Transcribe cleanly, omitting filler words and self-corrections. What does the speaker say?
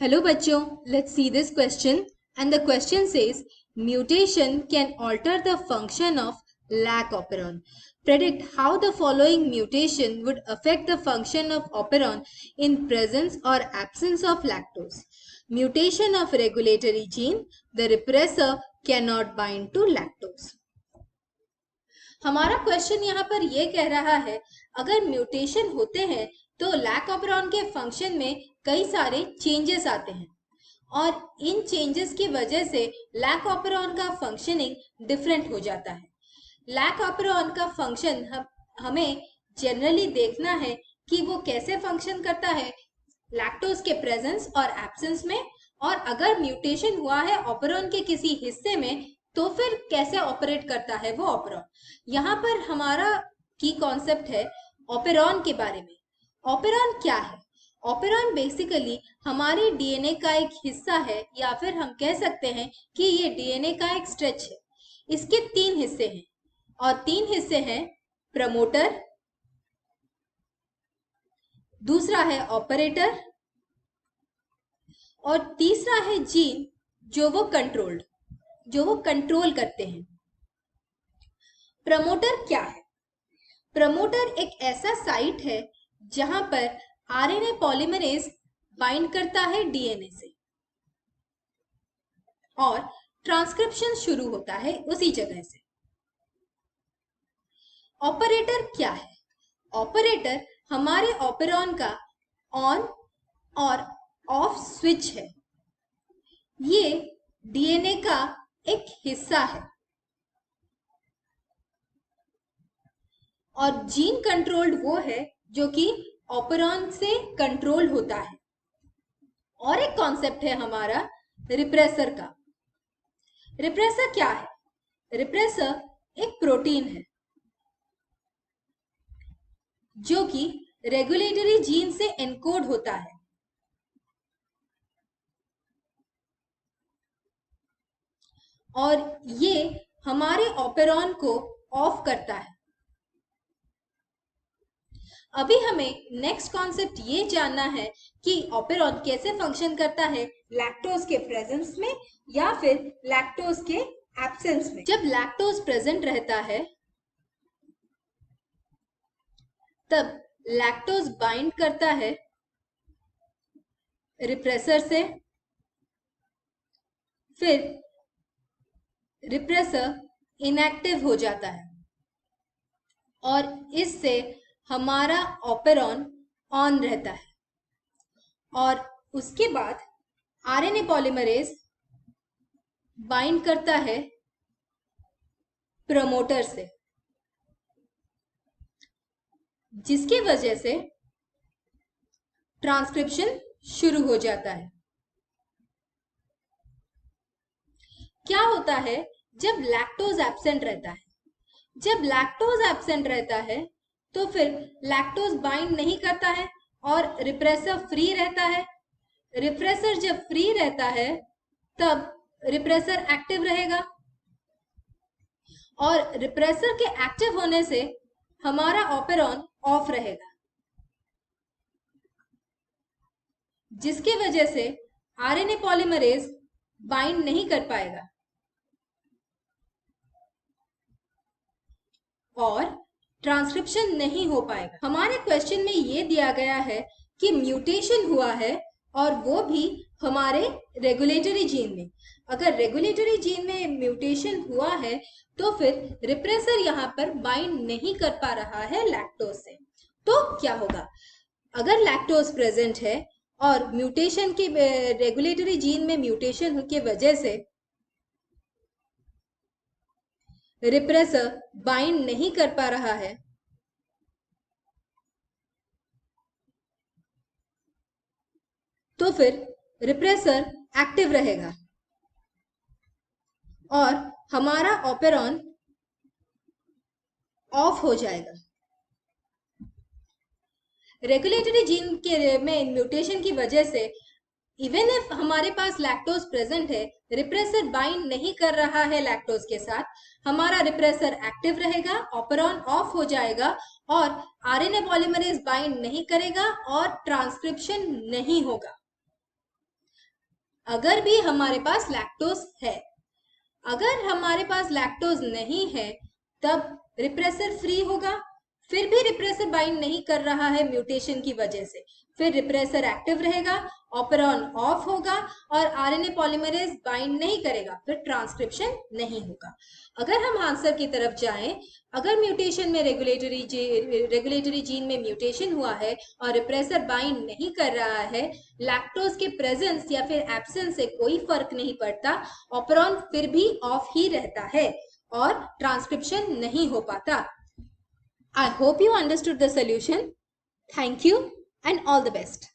Hello बच्चों, let's see this question and the question says mutation can alter the function of lac operon. Predict how the following mutation would affect the function of operon in presence or absence of lactose. Mutation of regulatory gene, the repressor cannot bind to lactose. हमारा question यहाँ पर ये कह रहा है अगर mutation होते हैं तो लैक ऑपरॉन के फंक्शन में कई सारे चेंजेस आते हैं और इन चेंजेस की वजह से लैक ऑपरॉन का फंक्शनिंग डिफरेंट हो जाता है। लैक ऑपरॉन का फंक्शन हमें जनरली देखना है कि वो कैसे फंक्शन करता है लैक्टोज के प्रेजेंस और एब्सेंस में, और अगर म्यूटेशन हुआ है ऑपरॉन के किसी हिस्से में तो फिर कैसे ऑपरेट करता है वो ऑपरॉन। यहाँ पर हमारा की कॉन्सेप्ट है ऑपरॉन के बारे में। ऑपरॉन क्या है? ऑपरॉन बेसिकली हमारे डीएनए का एक हिस्सा है, या फिर हम कह सकते हैं कि ये डीएनए का एक स्ट्रेच है। इसके 3 हिस्से हैं और 3 हिस्से हैं प्रमोटर, दूसरा है ऑपरेटर और तीसरा है जीन जो वो कंट्रोल करते हैं। प्रमोटर क्या है? प्रमोटर एक ऐसा साइट है जहां पर आरएनए पॉलीमरेज बाइंड करता है डीएनए से और ट्रांसक्रिप्शन शुरू होता है उसी जगह से। ऑपरेटर क्या है? ऑपरेटर हमारे ऑपरॉन का ऑन और ऑफ स्विच है। ये डीएनए का एक हिस्सा है और जीन कंट्रोल्ड वो है जो कि ऑपरॉन से कंट्रोल होता है। और एक कॉन्सेप्ट है हमारा रिप्रेसर का। रिप्रेसर क्या है? रिप्रेसर एक प्रोटीन है जो कि रेगुलेटरी जीन से एनकोड होता है और ये हमारे ऑपरॉन को ऑफ करता है। अभी हमें नेक्स्ट कॉन्सेप्ट ये जानना है कि ऑपरॉन कैसे फंक्शन करता है लैक्टोज के प्रेजेंस में या फिर लैक्टोज के एब्सेंस में। जब लैक्टोज प्रेजेंट रहता है तब लैक्टोज बाइंड करता है रिप्रेसर से, फिर रिप्रेसर इनएक्टिव हो जाता है और इससे हमारा ऑपरॉन ऑन रहता है और उसके बाद आरएनए पॉलीमरेज बाइंड करता है प्रमोटर से, जिसकी वजह से ट्रांसक्रिप्शन शुरू हो जाता है। क्या होता है जब लैक्टोज एब्सेंट रहता है? जब लैक्टोज एब्सेंट रहता है तो फिर लैक्टोज बाइंड नहीं करता है और रिप्रेसर फ्री रहता है। रिप्रेसर जब फ्री रहता है तब रिप्रेसर एक्टिव रहेगा और रिप्रेसर के एक्टिव होने से हमारा ऑपरॉन ऑफ रहेगा, जिसकी वजह से आरएनए पॉलीमरेज बाइंड नहीं कर पाएगा और ट्रांसक्रिप्शन नहीं हो पाएगा। हमारे क्वेश्चन में ये दिया गया है कि म्यूटेशन हुआ है और वो भी हमारे रेगुलेटरी जीन में। अगर रेगुलेटरी जीन में म्यूटेशन हुआ है तो फिर रिप्रेसर यहाँ पर बाइंड नहीं कर पा रहा है लैक्टोज से। तो क्या होगा? अगर लैक्टोज प्रेजेंट है और म्यूटेशन की रेगुलेटरी जीन में म्यूटेशन की वजह से रिप्रेसर बाइंड नहीं कर पा रहा है तो फिर रिप्रेसर एक्टिव रहेगा और हमारा ऑपरॉन ऑफ हो जाएगा। रेगुलेटरी जीन के में म्यूटेशन की वजह से इवन इफ हमारे पास लैक्टोज प्रेजेंट है, रिप्रेसर बाइंड नहीं कर रहा है लैक्टोज के साथ, हमारा रिप्रेसर एक्टिव रहेगा, ऑपरॉन ऑफ हो जाएगा और आरएनए पॉलीमरेज बाइंड नहीं करेगा और ट्रांसक्रिप्शन नहीं होगा। अगर भी हमारे पास लैक्टोज है। अगर हमारे पास लैक्टोज नहीं है तब रिप्रेसर फ्री होगा, फिर भी रिप्रेसर बाइंड नहीं कर रहा है म्यूटेशन की वजह से, फिर रिप्रेसर एक्टिव रहेगा, ऑपरॉन ऑफ होगा और आरएनए पॉलीमरेज बाइंड नहीं करेगा, फिर ट्रांसक्रिप्शन नहीं होगा। अगर हम आंसर की तरफ जाएं, अगर म्यूटेशन में रेगुलेटरी जीन में म्यूटेशन हुआ है और रिप्रेसर बाइंड नहीं कर रहा है, लैक्टोज के प्रेजेंस या फिर एब्सेंस से कोई फर्क नहीं पड़ता, ऑपरॉन फिर भी ऑफ ही रहता है और ट्रांसक्रिप्शन नहीं हो पाता। I hope you understood the solution. Thank you and all the best.